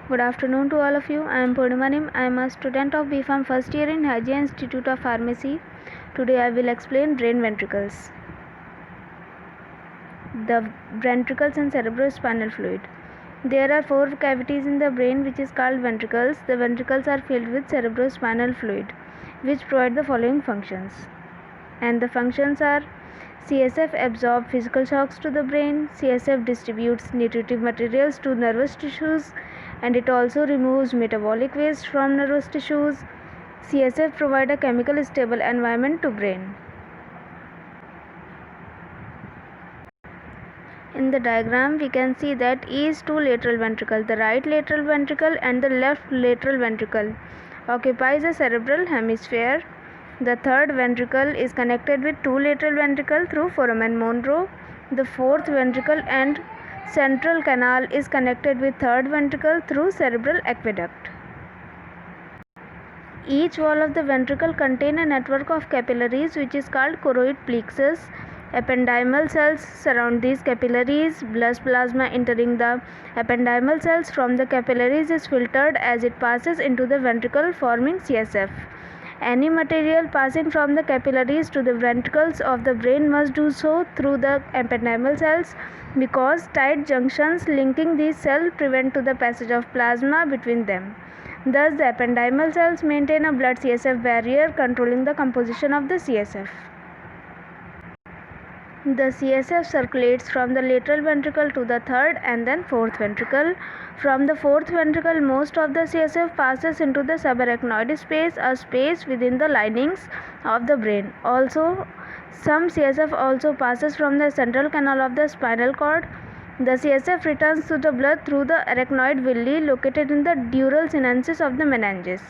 Good afternoon to all of you. I am Purnima Nim. I am a student of B.Pharm first year in Hajia Institute of Pharmacy. Today I will explain brain ventricles. The ventricles and cerebrospinal fluid. There are 4 cavities in the brain which is called ventricles. The ventricles are filled with cerebrospinal fluid which provide the following functions. And the functions are: CSF absorbs physical shocks to the brain, CSF distributes nutritive materials to nervous tissues, and it also removes metabolic waste from nervous tissues. CSF provide a chemical stable environment to brain. In the diagram we can see that E is 2 lateral ventricle. The right lateral ventricle and the left lateral ventricle occupies the cerebral hemisphere. The third ventricle is connected with 2 lateral ventricle through foramen Monro. The fourth ventricle and central canal is connected with third ventricle through cerebral aqueduct. Each wall of the ventricle contain a network of capillaries which is called choroid plexus. Ependymal cells surround these capillaries. Blood plasma entering the ependymal cells from the capillaries is filtered as it passes into the ventricle, forming CSF. Any material passing from the capillaries to the ventricles of the brain must do so through the ependymal cells, because tight junctions linking these cells prevent the passage of plasma between them. Thus, the ependymal cells maintain a blood-CSF barrier controlling the composition of the CSF. The CSF circulates from the lateral ventricle to the third and then fourth ventricle. From the fourth ventricle, most of the CSF passes into the subarachnoid space, a space within the linings of the brain. Also, some CSF also passes from the central canal of the spinal cord. The CSF returns to the blood through the arachnoid villi located in the dural sinensis of the meninges.